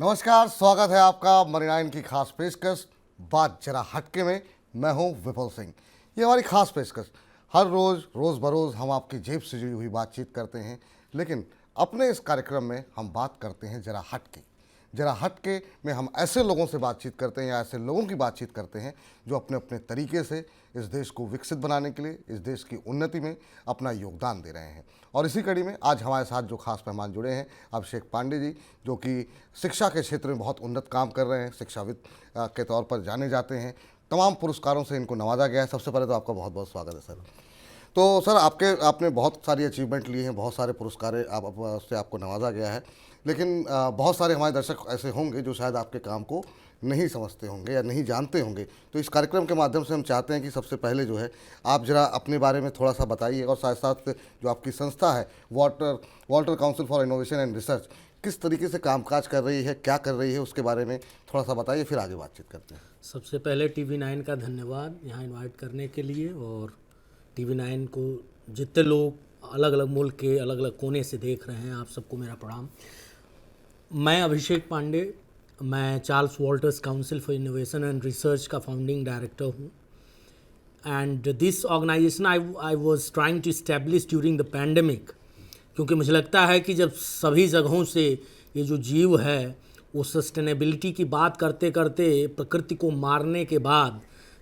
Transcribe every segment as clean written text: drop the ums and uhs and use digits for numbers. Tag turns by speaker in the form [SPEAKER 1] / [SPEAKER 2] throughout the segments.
[SPEAKER 1] नमस्कार, स्वागत है आपका मरीनाइन की खास पेशकश बात जरा हटके में। मैं हूं विपुल सिंह। ये हमारी खास पेशकश हर रोज़ बरोज़ हम आपकी जेब से जुड़ी हुई बातचीत करते हैं, लेकिन अपने इस कार्यक्रम में हम बात करते हैं जरा हटके। जरा हटके में हम ऐसे लोगों से बातचीत करते हैं या ऐसे लोगों की बातचीत करते हैं जो अपने अपने तरीके से इस देश को विकसित बनाने के लिए, इस देश की उन्नति में अपना योगदान दे रहे हैं। और इसी कड़ी में आज हमारे साथ जो खास मेहमान जुड़े हैं अभिषेक पांडे जी, जो कि शिक्षा के क्षेत्र में बहुत उन्नत काम कर रहे हैं, शिक्षाविद के तौर पर जाने जाते हैं। तमाम पुरस्कारों से इनको नवाजा गया है। सबसे पहले तो आपका बहुत बहुत स्वागत है सर। तो सर, आपने बहुत सारी अचीवमेंट लिए हैं, बहुत सारे पुरस्कार से आपको नवाजा गया है, लेकिन बहुत सारे हमारे दर्शक ऐसे होंगे जो शायद आपके काम को नहीं समझते होंगे या नहीं जानते होंगे। तो इस कार्यक्रम के माध्यम से हम चाहते हैं कि सबसे पहले जो है आप जरा अपने बारे में थोड़ा सा बताइए, और साथ साथ जो आपकी संस्था है Walter council for innovation and research किस तरीके से कामकाज कर रही है, क्या कर रही है, उसके बारे में थोड़ा सा बताइए, फिर आगे बातचीत करते हैं।
[SPEAKER 2] सबसे पहले TV9 का धन्यवाद यहाँ इनवाइट करने के लिए, और TV9 को जितने लोग अलग अलग मुल्क के अलग अलग कोने से देख रहे हैं, आप सबको मेरा प्रणाम। मैं अभिषेक पांडे, मैं Charles Walters council for innovation and research का फाउंडिंग डायरेक्टर हूँ। And this organisation I was trying to establish during the pandemic, क्योंकि मुझे लगता है कि जब सभी जगहों से ये जो जीव है वो सस्टेनेबिलिटी की बात करते करते प्रकृति को मारने के बाद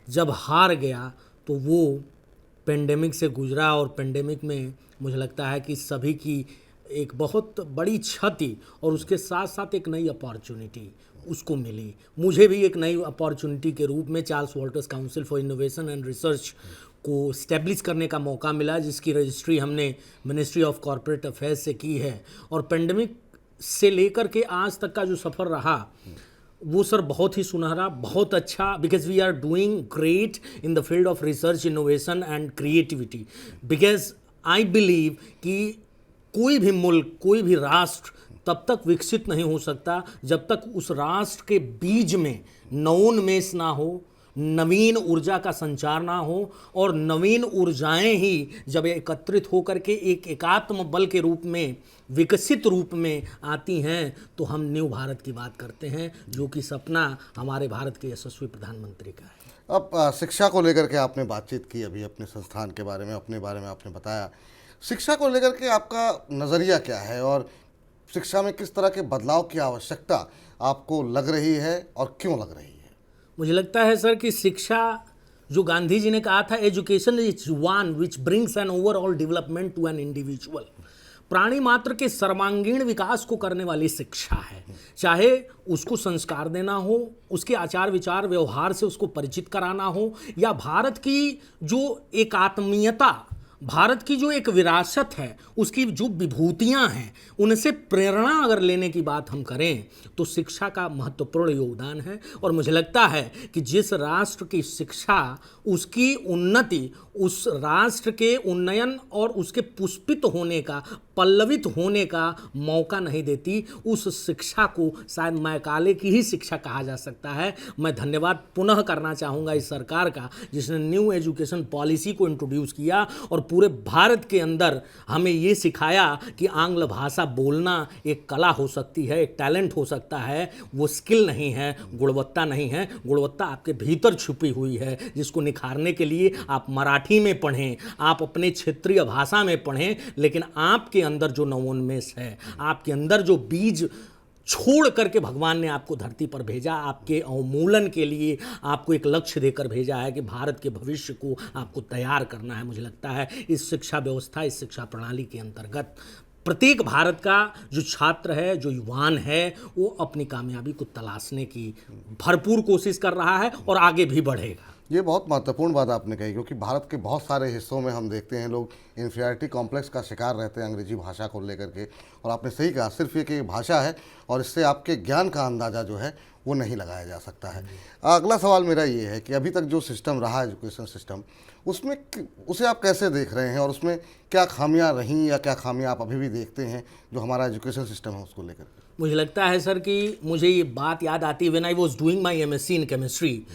[SPEAKER 2] जब हार गया तो वो पेंडेमिक से गुजरा, और पेंडेमिक में मुझे लगता है कि सभी की एक बहुत बड़ी क्षति और उसके साथ साथ एक नई अपॉर्चुनिटी उसको मिली। मुझे भी एक नई अपॉर्चुनिटी के रूप में Charles Walters council for innovation and research को स्टैब्लिश करने का मौका मिला, जिसकी रजिस्ट्री हमने मिनिस्ट्री ऑफ कॉरपोरेट अफेयर्स से की है। और पेंडेमिक से लेकर के आज तक का जो सफ़र रहा वो सर बहुत ही सुनहरा, बहुत अच्छा, because we are doing great in the field of research, innovation and creativity. Because I believe कि कोई भी मुल्क, कोई भी राष्ट्र तब तक विकसित नहीं हो सकता जब तक उस राष्ट्र के बीज में नवोन्मेष ना हो, नवीन ऊर्जा का संचार ना हो, और नवीन ऊर्जाएं ही जब एकत्रित होकर के एक एकात्म बल के रूप में, विकसित रूप में आती हैं, तो हम न्यू भारत की बात करते हैं, जो कि सपना हमारे भारत के यशस्वी प्रधानमंत्री का है।
[SPEAKER 1] अब शिक्षा को लेकर के आपने बातचीत की, अभी अपने संस्थान के बारे में, अपने बारे में आपने बताया। शिक्षा को लेकर के आपका नज़रिया क्या है, और शिक्षा में किस तरह के बदलाव की आवश्यकता आपको लग रही है और क्यों लग रही है?
[SPEAKER 2] मुझे लगता है सर कि शिक्षा, जो गांधी जी ने कहा था, education is one which brings an overall development to an individual. प्राणी मात्र के सर्वांगीण विकास को करने वाली शिक्षा है। चाहे उसको संस्कार देना हो, उसके आचार विचार व्यवहार से उसको परिचित कराना हो, या भारत की जो एकात्मीयता, भारत की जो एक विरासत है, उसकी जो विभूतियां हैं, उनसे प्रेरणा अगर लेने की बात हम करें तो शिक्षा का महत्वपूर्ण योगदान है। और मुझे लगता है कि जिस राष्ट्र की शिक्षा, उसकी उन्नति, उस राष्ट्र के उन्नयन और उसके पुष्पित होने का, पल्लवित होने का मौका नहीं देती, उस शिक्षा को शायद मैकाले की ही शिक्षा कहा जा सकता है। मैं धन्यवाद पुनः करना चाहूँगा इस सरकार का, जिसने न्यू एजुकेशन पॉलिसी को इंट्रोड्यूस किया और पूरे भारत के अंदर हमें ये सिखाया कि आंग्ल भाषा बोलना एक कला हो सकती है, एक टैलेंट हो सकता है, वो स्किल नहीं है, गुणवत्ता नहीं है। गुणवत्ता आपके भीतर छुपी हुई है, जिसको निखारने के लिए आप मराठी में पढ़ें, आप अपने क्षेत्रीय भाषा में पढ़ें, लेकिन आपके अंदर जो नवोन्मेष है, आपके अंदर जो बीज छोड़ करके भगवान ने आपको धरती पर भेजा, आपके अवमूलन के लिए आपको एक लक्ष्य देकर भेजा है कि भारत के भविष्य को आपको तैयार करना है। मुझे लगता है इस शिक्षा व्यवस्था, इस शिक्षा प्रणाली के अंतर्गत प्रत्येक भारत का जो छात्र है, जो युवान है, वो अपनी कामयाबी को तलाशने की भरपूर कोशिश कर रहा है और आगे भी बढ़ेगा।
[SPEAKER 1] ये बहुत महत्वपूर्ण बात आपने कही, क्योंकि भारत के बहुत सारे हिस्सों में हम देखते हैं लोग इन्फीरियरिटी कॉम्प्लेक्स का शिकार रहते हैं अंग्रेजी भाषा को लेकर के। और आपने सही कहा, सिर्फ ये कि भाषा है और इससे आपके ज्ञान का अंदाज़ा जो है वो नहीं लगाया जा सकता है। अगला सवाल मेरा ये है कि अभी तक जो सिस्टम रहा, एजुकेशन सिस्टम, उसमें उसे आप कैसे देख रहे हैं, और उसमें क्या खामियां रहीं या क्या खामियां आप अभी भी देखते हैं जो हमारा एजुकेशन सिस्टम है उसको लेकर?
[SPEAKER 2] मुझे लगता है सर कि मुझे ये बात याद आती है, when I was doing my MSc in chemistry.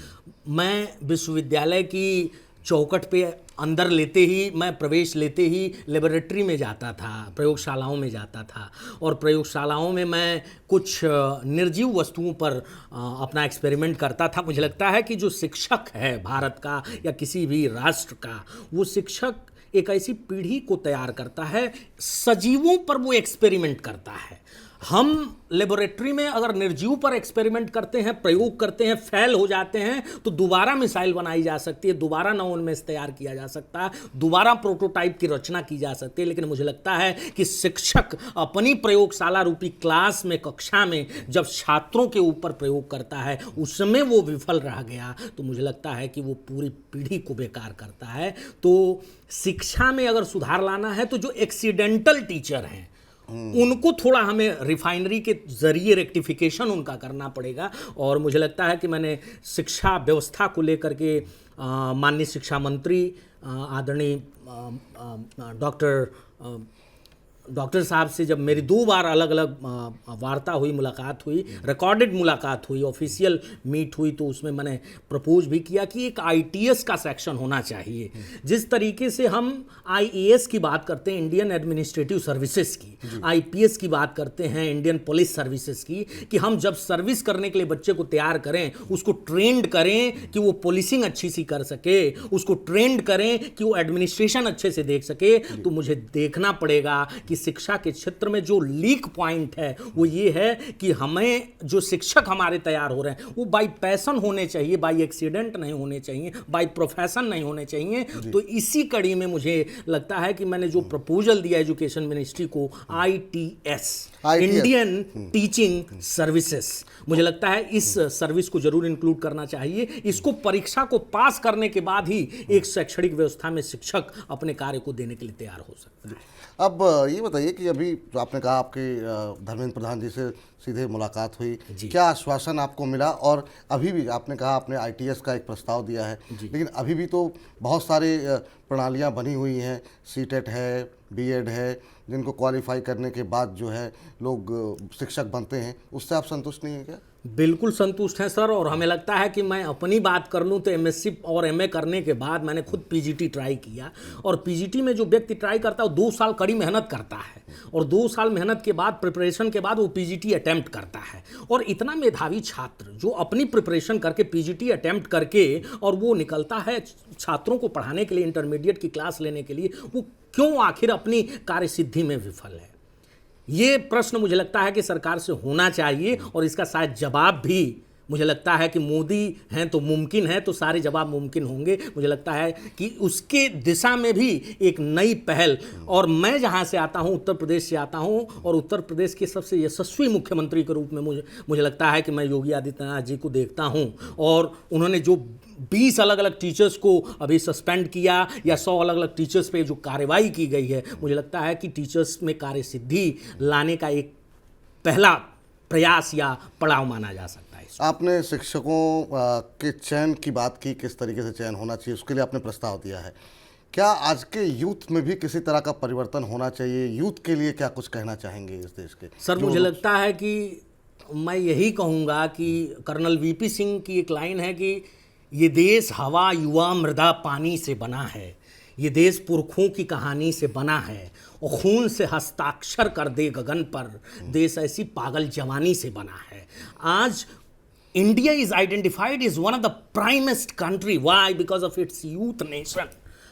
[SPEAKER 2] मैं विश्वविद्यालय की चौखट पे अंदर लेते ही, मैं प्रवेश लेते ही लेबोरेटरी में जाता था, प्रयोगशालाओं में जाता था, और प्रयोगशालाओं में मैं कुछ निर्जीव वस्तुओं पर अपना एक्सपेरिमेंट करता था। मुझे लगता है कि जो शिक्षक है भारत का या किसी भी राष्ट्र का, वो शिक्षक एक ऐसी पीढ़ी को तैयार करता है, सजीवों पर वो एक्सपेरिमेंट करता है। हम लेबोरेटरी में अगर निर्जीव पर एक्सपेरिमेंट करते हैं, प्रयोग करते हैं, फेल हो जाते हैं, तो दोबारा मिसाइल बनाई जा सकती है, दोबारा नवोन्मेष तैयार किया जा सकता है, दोबारा प्रोटोटाइप की रचना की जा सकती है। लेकिन मुझे लगता है कि शिक्षक अपनी प्रयोगशाला रूपी क्लास में, कक्षा में जब छात्रों के ऊपर प्रयोग करता है, उसमें वो विफल रह गया, तो मुझे लगता है कि वो पूरी पीढ़ी को बेकार करता है। तो शिक्षा में अगर सुधार लाना है तो जो एक्सीडेंटल टीचर हैं उनको थोड़ा हमें रिफाइनरी के जरिए रेक्टिफिकेशन उनका करना पड़ेगा। और मुझे लगता है कि मैंने शिक्षा व्यवस्था को लेकर के माननीय शिक्षा मंत्री आदरणीय डॉक्टर साहब से जब मेरी 2 बार अलग अलग वार्ता हुई, मुलाकात हुई, रिकॉर्डेड मुलाकात हुई, ऑफिशियल मीट हुई, तो उसमें मैंने प्रपोज भी किया कि एक आईटीएस का सेक्शन होना चाहिए। जिस तरीके से हम आईएएस की बात करते हैं, इंडियन एडमिनिस्ट्रेटिव सर्विसेज की, आईपीएस की बात करते हैं, इंडियन पुलिस सर्विसेज की, कि हम जब सर्विस करने के लिए बच्चे को तैयार करें, उसको ट्रेंड करें कि वो पुलिसिंग अच्छी सी कर सके, उसको ट्रेंड करें कि वो एडमिनिस्ट्रेशन अच्छे से देख सके, तो मुझे देखना पड़ेगा कि शिक्षा के क्षेत्र में जो लीक पॉइंट है वो ये है कि हमें जो शिक्षक हमारे तैयार हो रहे हैं वो बाय पैशन होने चाहिए, बाय एक्सीडेंट नहीं होने चाहिए, बाय प्रोफेशन नहीं होने चाहिए। तो इसी कड़ी में मुझे लगता है कि मैंने जो प्रपोजल दिया एजुकेशन मिनिस्ट्री को, आईटीएस, इंडियन टीचिंग सर्विसेज, मुझे लगता है इस सर्विस को जरूर इंक्लूड करना चाहिए। इसको परीक्षा को पास करने के बाद ही एक शैक्षणिक व्यवस्था में शिक्षक अपने कार्य को देने के लिए तैयार हो सकते हैं।
[SPEAKER 1] अब ये बताइए कि अभी जो आपने कहा आपके धर्मेंद्र प्रधान जी से सीधे मुलाकात हुई, क्या आश्वासन आपको मिला? और अभी भी आपने कहा आपने आईटीएस का एक प्रस्ताव दिया है, लेकिन अभी भी तो बहुत सारे प्रणालियां बनी हुई हैं, सीटेट है, बीएड है, जिनको क्वालिफाई करने के बाद जो है लोग शिक्षक बनते हैं, उससे आप संतुष्ट नहीं हैं क्या?
[SPEAKER 2] बिल्कुल संतुष्ट हैं सर, और हमें लगता है कि मैं अपनी बात कर लूँ तो एमएससी और एमए करने के बाद मैंने खुद पीजीटी ट्राई किया, और पीजीटी में जो व्यक्ति ट्राई करता है वो 2 साल कड़ी मेहनत करता है, और 2 साल मेहनत के बाद, प्रिपरेशन के बाद वो पीजीटी अटेम्प्ट करता है। और इतना मेधावी छात्र जो अपनी प्रिपरेशन करके पीजीटी अटेम्प्ट करके और वो निकलता है छात्रों को पढ़ाने के लिए, इंटरमीडिएट की क्लास लेने के लिए, वो क्यों आखिर अपनी कार्यसिद्धि में विफल है? ये प्रश्न मुझे लगता है कि सरकार से होना चाहिए, और इसका शायद जवाब भी मुझे लगता है कि मोदी हैं तो मुमकिन है, तो सारे जवाब मुमकिन होंगे। मुझे लगता है कि उसके दिशा में भी एक नई पहल, और मैं जहाँ से आता हूँ, उत्तर प्रदेश से आता हूँ, और उत्तर प्रदेश के सबसे यशस्वी मुख्यमंत्री के रूप में मुझे लगता है कि मैं योगी आदित्यनाथ जी को देखता हूँ, और उन्होंने जो 20 अलग अलग टीचर्स को अभी सस्पेंड किया, या 100 अलग अलग टीचर्स पे जो कार्रवाई की गई है, मुझे लगता है कि टीचर्स में कार्यसिद्धि लाने का एक पहला प्रयास या पड़ाव माना जा सकता है।
[SPEAKER 1] आपने शिक्षकों के चयन की बात की, किस तरीके से चयन होना चाहिए, उसके लिए आपने प्रस्ताव दिया है। क्या आज के यूथ में भी किसी तरह का परिवर्तन होना चाहिए? यूथ के लिए क्या कुछ कहना चाहेंगे इस देश के?
[SPEAKER 2] सर, मुझे लगता है कि मैं यही कहूँगा कि कर्नल वीपी सिंह की एक लाइन है कि ये देश हवा, युवा, मृदा, पानी से बना है, ये देश पुरखों की कहानी से बना है, और खून से हस्ताक्षर कर दे गगन पर, देश ऐसी पागल जवानी से बना है। आज India is identified as one of the primest country. Why? Because of its youth nation.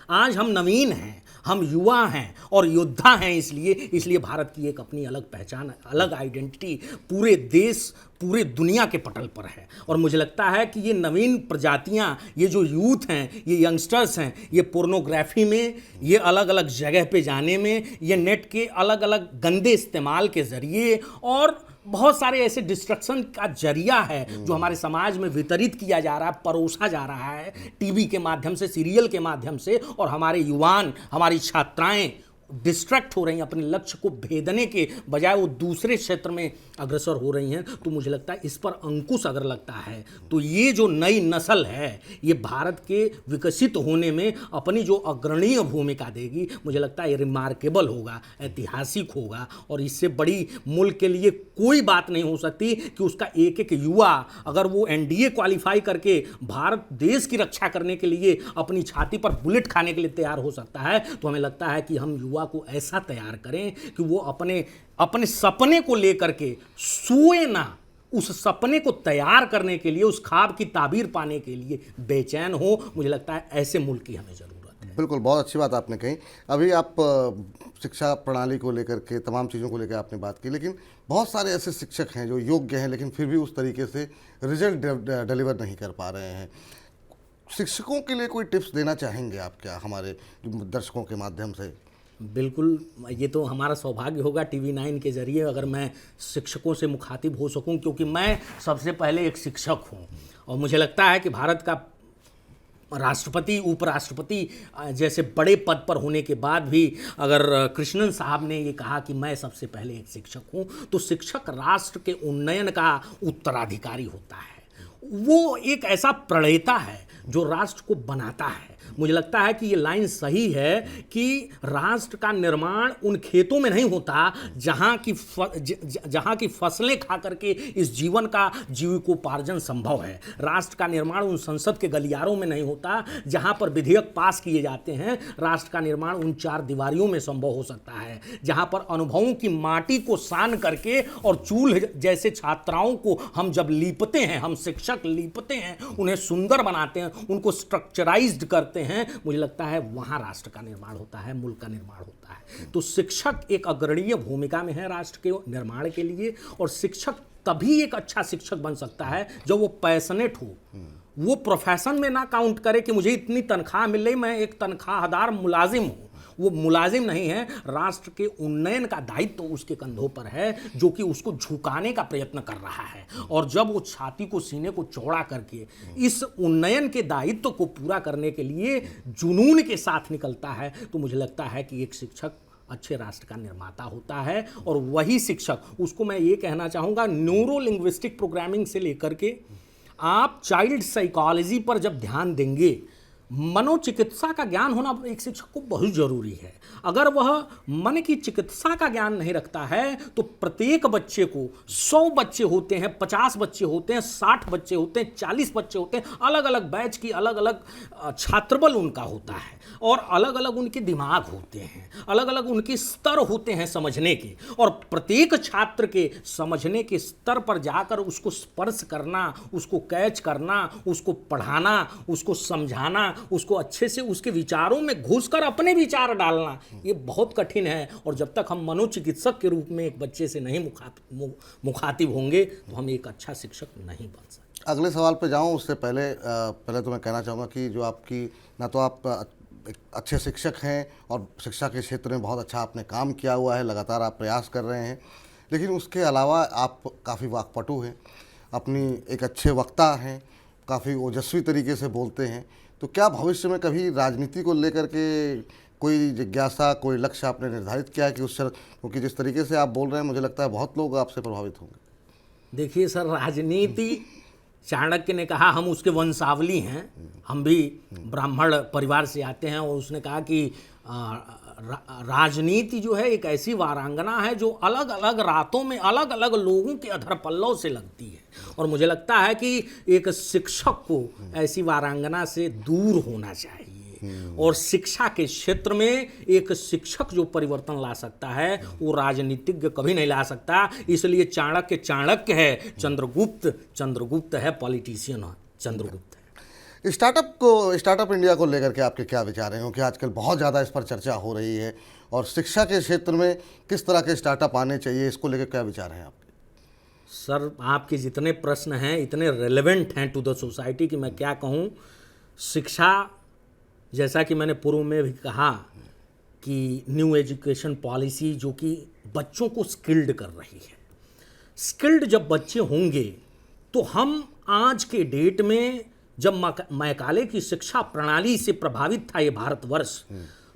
[SPEAKER 2] आज हम नवीन हैं, हम युवा हैं और योद्धा हैं, इसलिए भारत की एक अपनी अलग पहचान, अलग आइडेंटिटी पूरे देश, पूरे दुनिया के पटल पर है। और मुझे लगता है कि ये नवीन प्रजातियां, ये जो यूथ हैं, ये यंगस्टर्स हैं, ये पोर्नोग्राफी में, ये अलग अलग जगह पे जाने में, ये नेट के अलग अलग गंदे इस्तेमाल के ज़रिए, और बहुत सारे ऐसे डिस्ट्रक्शन का जरिया है जो हमारे समाज में वितरित किया जा रहा है, परोसा जा रहा है टीवी के माध्यम से, सीरियल के माध्यम से, और हमारे युवान, हमारी छात्राएं डिस्ट्रैक्ट हो रही हैं, अपने लक्ष्य को भेदने के बजाय वो दूसरे क्षेत्र में अग्रसर हो रही हैं। तो मुझे लगता है इस पर अंकुश अगर लगता है तो ये जो नई नस्ल है ये भारत के विकसित होने में अपनी जो अग्रणीय भूमिका देगी, मुझे लगता है ये रिमार्केबल होगा, ऐतिहासिक होगा। और इससे बड़ी मुल्क के लिए कोई बात नहीं हो सकती कि उसका एक एक युवा अगर वो एनडीए क्वालिफाई करके भारत देश की रक्षा करने के लिए अपनी छाती पर बुलेट खाने के लिए तैयार हो सकता है। तो हमें लगता है कि हम युवा को ऐसा तैयार करें कि वो अपने सपने को लेकर के सोए ना, उस सपने को तैयार करने के लिए, उस ख्वाब की ताबीर पाने के लिए बेचैन हो। मुझे लगता है ऐसे मुल्क की हमें ज़रूरत है।
[SPEAKER 1] बिल्कुल, बहुत अच्छी बात आपने कही। अभी आप शिक्षा प्रणाली को लेकर के तमाम चीज़ों को लेकर आपने बात की, लेकिन बहुत सारे ऐसे शिक्षक हैं जो योग्य हैं लेकिन फिर भी उस तरीके से रिजल्ट डिलीवर नहीं कर पा रहे हैं। शिक्षकों के लिए कोई टिप्स देना चाहेंगे आप क्या हमारे दर्शकों के माध्यम से?
[SPEAKER 2] बिल्कुल, ये तो हमारा सौभाग्य होगा टीवी 9 के जरिए अगर मैं शिक्षकों से मुखातिब हो सकूं, क्योंकि मैं सबसे पहले एक शिक्षक हूं। और मुझे लगता है कि भारत का राष्ट्रपति, उपराष्ट्रपति जैसे बड़े पद पर होने के बाद भी अगर कृष्णन साहब ने ये कहा कि मैं सबसे पहले एक शिक्षक हूँ, तो शिक्षक राष्ट्र के उन्नयन का उत्तराधिकारी होता है। वो एक ऐसा प्रणेता है जो राष्ट्र को बनाता है। मुझे लगता है कि ये लाइन सही है कि राष्ट्र का निर्माण उन खेतों में नहीं होता जहाँ की फसलें खा करके इस जीवन का जीविकोपार्जन संभव है। राष्ट्र का निर्माण उन संसद के गलियारों में नहीं होता जहाँ पर विधेयक पास किए जाते हैं। राष्ट्र का निर्माण उन चार दीवारियों में संभव हो सकता है जहाँ पर अनुभवों की माटी को सान करके और चूल्हे जैसे छात्राओं को हम जब लीपते हैं, हम शिक्षक लीपते हैं, उन्हें सुंदर बनाते हैं, उनको स्ट्रक्चराइज्ड करते हैं, मुझे लगता है वहां राष्ट्र का निर्माण होता है, मुल्क का निर्माण होता है। तो शिक्षक एक अग्रणीय भूमिका में है राष्ट्र के निर्माण के लिए। और शिक्षक तभी एक अच्छा शिक्षक बन सकता है जब वो पैशनेट हो, वो प्रोफेशन में ना काउंट करे कि मुझे इतनी तनख्वाह मिल रही, मैं एक तनख्वाहदार मुलाजिम हूँ। वो मुलाजिम नहीं है, राष्ट्र के उन्नयन का दायित्व तो उसके कंधों पर है जो कि उसको झुकाने का प्रयत्न कर रहा है। और जब वो छाती को, सीने को चौड़ा करके इस उन्नयन के दायित्व को पूरा करने के लिए जुनून के साथ निकलता है, तो मुझे लगता है कि एक शिक्षक अच्छे राष्ट्र का निर्माता होता है। और वही शिक्षक, उसको मैं ये कहना चाहूँगा, न्यूरो लिंग्विस्टिक प्रोग्रामिंग से लेकर के आप चाइल्ड साइकोलॉजी पर जब ध्यान देंगे, मनोचिकित्सा का ज्ञान होना एक शिक्षक को बहुत जरूरी है। अगर वह मन की चिकित्सा का ज्ञान नहीं रखता है तो प्रत्येक बच्चे को, 100 बच्चे होते हैं, 50 बच्चे होते हैं, 60 बच्चे होते हैं, 40 बच्चे होते हैं, अलग अलग बैच की अलग अलग छात्रबल उनका होता है और अलग अलग उनके दिमाग होते हैं, अलग अलग उनके स्तर होते हैं समझने के। और प्रत्येक छात्र के समझने के स्तर पर जाकर उसको स्पर्श करना, उसको कैच करना, उसको पढ़ाना, उसको समझाना, उसको अच्छे से उसके विचारों में घुसकर अपने विचार डालना, ये बहुत कठिन है। और जब तक हम मनोचिकित्सक के रूप में एक बच्चे से नहीं मुखातिब होंगे तो हम एक अच्छा शिक्षक नहीं बन सकते।
[SPEAKER 1] अगले सवाल पे जाऊं उससे पहले तो मैं कहना चाहूँगा कि जो आपकी, ना तो आप एक अच्छे शिक्षक हैं और शिक्षा के क्षेत्र में बहुत अच्छा आपने काम किया हुआ है, लगातार आप प्रयास कर रहे हैं, लेकिन उसके अलावा आप काफ़ी वाक्पटु हैं, अपनी एक अच्छे वक्ता हैं, काफ़ी ओजस्वी तरीके से बोलते हैं। तो क्या भविष्य में कभी राजनीति को लेकर के कोई जिज्ञासा, कोई लक्ष्य आपने निर्धारित किया है कि क्योंकि जिस तरीके से आप बोल रहे हैं मुझे लगता है बहुत लोग आपसे प्रभावित होंगे।
[SPEAKER 2] देखिए सर, राजनीति, चाणक्य ने कहा हम उसके वंशावली हैं, हम भी ब्राह्मण परिवार से आते हैं, और उसने कहा कि राजनीति जो है एक ऐसी वारांगना है जो अलग अलग रातों में अलग अलग लोगों के अधर पल्लव से लगती है। और मुझे लगता है कि एक शिक्षक को ऐसी वारांगना से दूर होना चाहिए। और शिक्षा के क्षेत्र में एक शिक्षक जो परिवर्तन ला सकता है वो राजनीतिज्ञ कभी नहीं ला सकता। इसलिए चाणक्य चाणक्य है, चंद्रगुप्त है, पॉलिटिशियन चंद्रगुप्त है।
[SPEAKER 1] स्टार्टअप इंडिया को लेकर के आपके क्या विचार हैं? क्योंकि आजकल बहुत ज़्यादा इस पर चर्चा हो रही है, और शिक्षा के क्षेत्र में किस तरह के स्टार्टअप आने चाहिए, इसको लेकर क्या विचार हैं आपके?
[SPEAKER 2] सर, आपके जितने प्रश्न हैं इतने रेलेवेंट हैं टू द सोसाइटी कि मैं क्या कहूँ। शिक्षा, जैसा कि मैंने पूर्व में भी कहा कि न्यू एजुकेशन पॉलिसी जो कि बच्चों को स्किल्ड कर रही है। स्किल्ड जब बच्चे होंगे तो हम आज के डेट में, जब मैकाले की शिक्षा प्रणाली से प्रभावित था ये भारतवर्ष,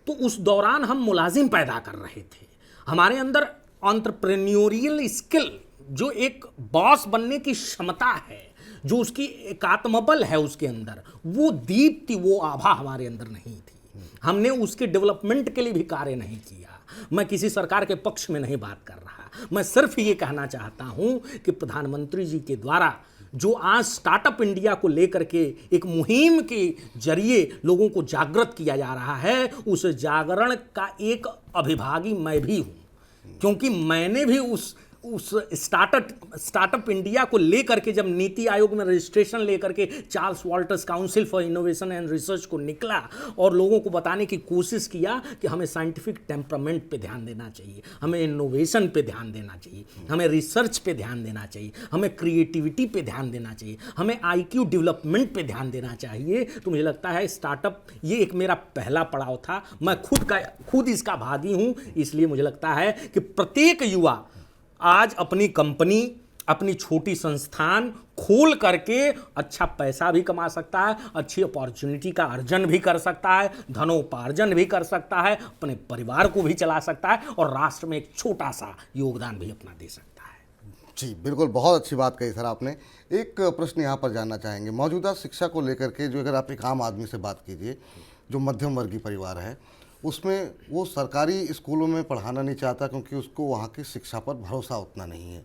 [SPEAKER 2] तो उस दौरान हम मुलाजिम पैदा कर रहे थे। हमारे अंदर एंटरप्रेन्योरियल स्किल, जो एक बॉस बनने की क्षमता है, जो उसकी एक आत्मबल है उसके अंदर, वो दीप्ति, वो आभा हमारे अंदर नहीं थी। हमने उसके डेवलपमेंट के लिए भी कार्य नहीं किया। मैं किसी सरकार के पक्ष में नहीं बात कर रहा, मैं सिर्फ ये कहना चाहता हूं कि प्रधानमंत्री जी के द्वारा जो आज स्टार्टअप इंडिया को लेकर के एक मुहिम के जरिए लोगों को जागृत किया जा रहा है, उस जागरण का एक अभिभागी मैं भी हूं, क्योंकि मैंने भी उस स्टार्टअप इंडिया को लेकर के जब नीति आयोग में रजिस्ट्रेशन लेकर के Charles Walters council for innovation and research को निकला और लोगों को बताने की कोशिश किया कि हमें साइंटिफिक टेम्परामेंट पे ध्यान देना चाहिए, हमें इनोवेशन पे ध्यान देना चाहिए, हमें रिसर्च पे ध्यान देना चाहिए, हमें क्रिएटिविटी पे ध्यान देना चाहिए, हमें आईक्यू डेवलपमेंट पे ध्यान देना चाहिए। तो मुझे लगता है स्टार्टअप ये एक मेरा पहला पड़ाव था। मैं खुद इसका भागी हूँ। इसलिए मुझे लगता है कि प्रत्येक युवा आज अपनी कंपनी, अपनी छोटी संस्थान खोल करके अच्छा पैसा भी कमा सकता है, अच्छी अपॉर्चुनिटी का अर्जन भी कर सकता है, धनोपार्जन भी कर सकता है, अपने परिवार को भी चला सकता है और राष्ट्र में एक छोटा सा योगदान भी अपना दे सकता है।
[SPEAKER 1] जी बिल्कुल, बहुत अच्छी बात कही सर आपने। एक प्रश्न यहाँ पर जानना चाहेंगे, मौजूदा शिक्षा को लेकर के जो अगर आप एक आम आदमी से बात कीजिए जो मध्यम वर्गीय परिवार है, उसमें वो सरकारी स्कूलों में पढ़ाना नहीं चाहता क्योंकि उसको वहाँ की शिक्षा पर भरोसा उतना नहीं है।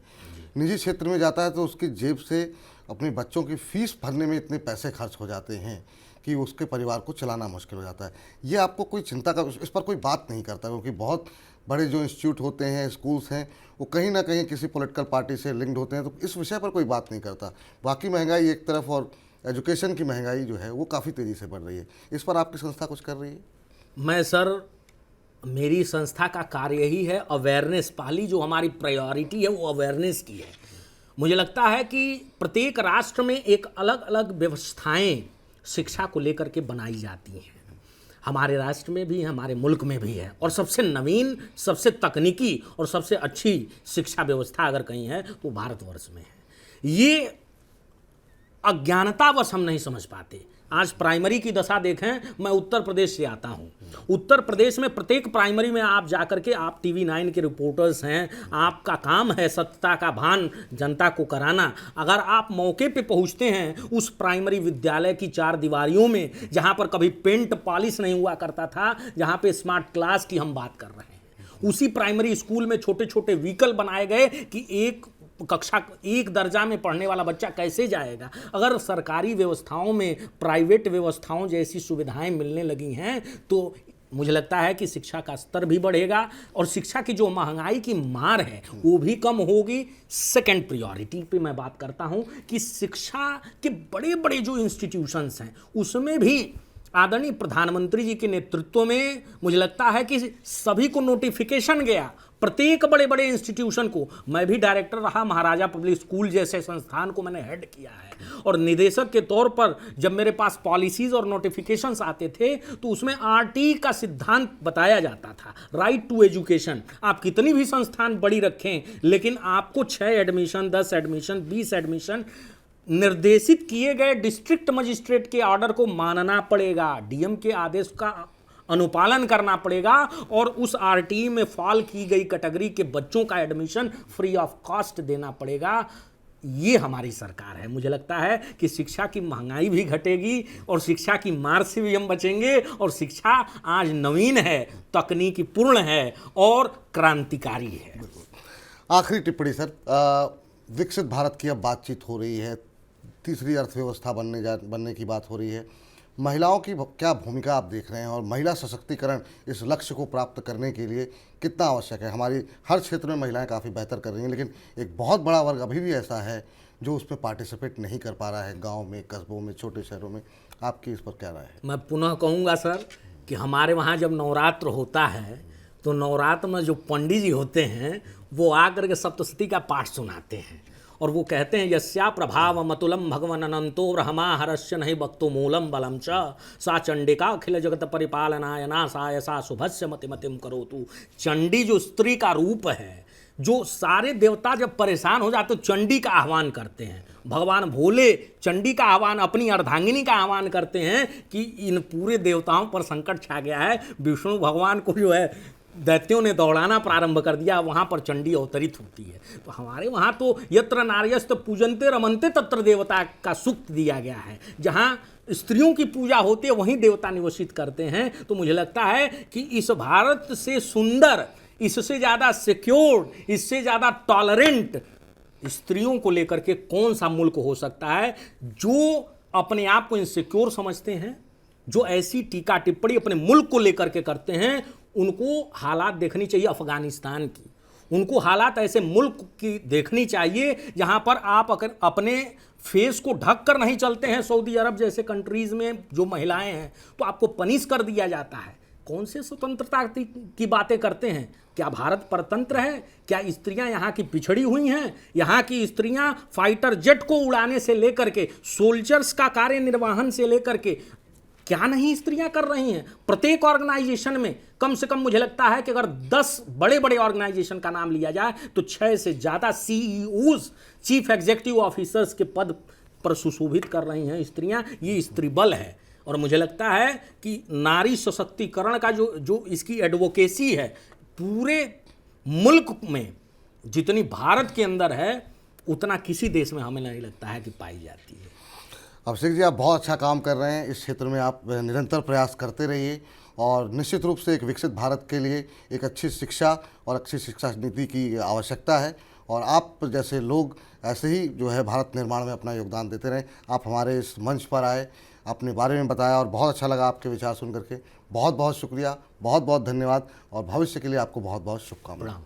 [SPEAKER 1] निजी क्षेत्र में जाता है तो उसकी जेब से अपने बच्चों की फीस भरने में इतने पैसे खर्च हो जाते हैं कि उसके परिवार को चलाना मुश्किल हो जाता है। ये आपको कोई चिंता का, इस पर कोई बात नहीं करता क्योंकि बहुत बड़े जो इंस्टीट्यूट होते हैं, स्कूल्स हैं, वो कहीं ना कहीं किसी पॉलिटिकल पार्टी से लिंक्ड होते हैं, तो इस विषय पर कोई बात नहीं करता। बाकी महंगाई एक तरफ और एजुकेशन की महंगाई जो है वो काफ़ी तेज़ी से बढ़ रही है। इस पर आपकी संस्था कुछ कर रही है?
[SPEAKER 2] मैं सर, मेरी संस्था का कार्य ही है अवेयरनेस। पहली जो हमारी प्रायोरिटी है वो अवेयरनेस की है। मुझे लगता है कि प्रत्येक राष्ट्र में एक अलग अलग व्यवस्थाएं शिक्षा को लेकर के बनाई जाती हैं। हमारे राष्ट्र में भी, हमारे मुल्क में भी है, और सबसे नवीन, सबसे तकनीकी और सबसे अच्छी शिक्षा व्यवस्था अगर कहीं है तो भारतवर्ष में है। ये अज्ञानतावश हम नहीं समझ पाते। आज प्राइमरी की दशा देखें, मैं उत्तर प्रदेश से आता हूं। उत्तर प्रदेश में प्रत्येक प्राइमरी में आप जाकर के, आप टीवी 9 के रिपोर्टर्स हैं, आपका काम है सत्यता का भान जनता को कराना। अगर आप मौके पे पहुंचते हैं उस प्राइमरी विद्यालय की चार दीवारियों में, जहां पर कभी पेंट पॉलिश नहीं हुआ करता था, जहां पे स्मार्ट क्लास की हम बात कर रहे हैं, उसी प्राइमरी स्कूल में छोटे छोटे व्हीकल बनाए गए कि एक कक्षा, एक दर्जा में पढ़ने वाला बच्चा कैसे जाएगा। अगर सरकारी व्यवस्थाओं में प्राइवेट व्यवस्थाओं जैसी सुविधाएं मिलने लगी हैं तो मुझे लगता है कि शिक्षा का स्तर भी बढ़ेगा और शिक्षा की जो महंगाई की मार है वो भी कम होगी। सेकंड प्रायोरिटी पे मैं बात करता हूं कि शिक्षा के बड़े बड़े जो इंस्टीट्यूशंस हैं उसमें भी आदरणीय प्रधानमंत्री जी के नेतृत्व में मुझे लगता है कि सभी को नोटिफिकेशन गया, प्रत्येक बड़े बड़े इंस्टीट्यूशन को। मैं भी डायरेक्टर रहा, महाराजा पब्लिक स्कूल जैसे संस्थान को मैंने हेड किया है, और निदेशक के तौर पर जब मेरे पास पॉलिसीज और नोटिफिकेशंस आते थे तो उसमें RT का सिद्धांत बताया जाता था, राइट टू एजुकेशन। आप कितनी भी संस्थान बड़ी रखें, लेकिन आपको 6 एडमिशन, 10 एडमिशन, 20 एडमिशन निर्देशित किए गए डिस्ट्रिक्ट मजिस्ट्रेट के ऑर्डर को मानना पड़ेगा, DM के आदेश का अनुपालन करना पड़ेगा, और उस RT में फॉल की गई कैटेगरी के बच्चों का एडमिशन फ्री ऑफ कॉस्ट देना पड़ेगा। ये हमारी सरकार है। मुझे लगता है कि शिक्षा की महंगाई भी घटेगी और शिक्षा की मार से भी हम बचेंगे, और शिक्षा आज नवीन है, तकनीकी पूर्ण है और क्रांतिकारी है।
[SPEAKER 1] आखिरी टिप्पणी सर, विकसित भारत की अब बातचीत हो रही है, तीसरी अर्थव्यवस्था बनने की बात हो रही है। महिलाओं की क्या भूमिका आप देख रहे हैं, और महिला सशक्तिकरण इस लक्ष्य को प्राप्त करने के लिए कितना आवश्यक है? हमारी हर क्षेत्र में महिलाएं काफ़ी बेहतर कर रही हैं, लेकिन एक बहुत बड़ा वर्ग अभी भी ऐसा है जो उसमें पार्टिसिपेट नहीं कर पा रहा है, गांव में, कस्बों में, छोटे शहरों में। आपकी इस पर क्या राय है?
[SPEAKER 2] मैं पुनः कहूँगा सर कि हमारे वहाँ जब नवरात्र होता है तो नवरात्र में जो पंडित जी होते हैं वो आकर के सप्तशती का पाठ सुनाते हैं, और वो कहते हैं यस्या प्रभाव मतुलम भगवन अनंतो ब्रह्मा हरस्य नहीं भक्तो मूलम बलम च सा चंडिका अखिल जगत परिपालनाय नासाय सा शुभस्य मतिमतिम करोतु। चंडी जो स्त्री का रूप है, जो सारे देवता जब परेशान हो जाते तो चंडी का आह्वान करते हैं, भगवान भोले चंडी का आह्वान, अपनी अर्धांगिनी का आह्वान करते हैं कि इन पूरे देवताओं पर संकट छा गया है, विष्णु भगवान को जो है दैत्यों ने दौड़ाना प्रारंभ कर दिया, वहाँ पर चंडी अवतरित होती है। तो हमारे वहाँ तो यत्र नार्यस्त पूजनते रमनते तत्र देवता का सूक्त दिया गया है, जहाँ स्त्रियों की पूजा होती है वहीं देवता निवसित करते हैं। तो मुझे लगता है कि इस भारत से सुंदर, इससे ज़्यादा सिक्योर्ड, इससे ज़्यादा टॉलरेंट स्त्रियों को लेकर के कौन सा मुल्क हो सकता है। जो अपने आप को इनसिक्योर समझते हैं, जो ऐसी टीका टिप्पणी अपने मुल्क को लेकर के करते हैं, उनको हालात देखनी चाहिए अफगानिस्तान की, उनको हालात ऐसे मुल्क की देखनी चाहिए जहां पर आप अगर अपने फेस को ढक कर नहीं चलते हैं, सऊदी अरब जैसे कंट्रीज में जो महिलाएं हैं, तो आपको पनिश कर दिया जाता है। कौन से स्वतंत्रता की बातें करते हैं? क्या भारत परतंत्र है? क्या स्त्रियां यहाँ की पिछड़ी हुई हैं? यहाँ की स्त्रियां फाइटर जेट को उड़ाने से लेकर के, सोल्जर्स का कार्य निर्वहन से लेकर के क्या नहीं स्त्रियां कर रही हैं? प्रत्येक ऑर्गेनाइजेशन में कम से कम मुझे लगता है कि अगर 10 बड़े बड़े ऑर्गेनाइजेशन का नाम लिया जाए तो 6 से ज़्यादा सीईओज, चीफ एग्जीक्यूटिव ऑफिसर्स के पद पर सुशोभित कर रही हैं स्त्रियां। ये स्त्री बल है। और मुझे लगता है कि नारी सशक्तिकरण का जो इसकी एडवोकेसी है, पूरे मुल्क में जितनी भारत के अंदर है उतना किसी देश में हमें नहीं लगता है कि पाई जाती है।
[SPEAKER 1] अभिषेक जी, आप बहुत अच्छा काम कर रहे हैं। इस क्षेत्र में आप निरंतर प्रयास करते रहिए और निश्चित रूप से एक विकसित भारत के लिए एक अच्छी शिक्षा और अच्छी शिक्षा नीति की आवश्यकता है, और आप जैसे लोग ऐसे ही जो है भारत निर्माण में अपना योगदान देते रहें। आप हमारे इस मंच पर आए, अपने बारे में बताया और बहुत अच्छा लगा आपके विचार सुन करके। बहुत बहुत शुक्रिया, बहुत बहुत धन्यवाद, और भविष्य के लिए आपको बहुत बहुत शुभकामनाएं।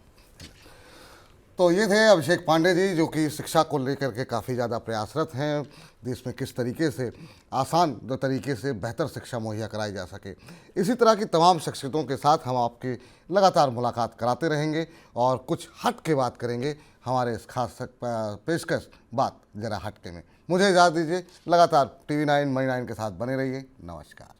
[SPEAKER 1] तो ये थे अभिषेक पांडे जी, जो कि शिक्षा को लेकर के काफ़ी ज़्यादा प्रयासरत हैं। देश में किस तरीके से आसान तरीके से बेहतर शिक्षा मुहैया कराई जा सके। इसी तरह की तमाम शख्सियतों के साथ हम आपकी लगातार मुलाकात कराते रहेंगे और कुछ हट के बात करेंगे हमारे इस खास पेशकश बात जरा हटके में। मुझे इजाज़त दीजिए। लगातार TV9 मनी 9 के साथ बने रहिए। नमस्कार।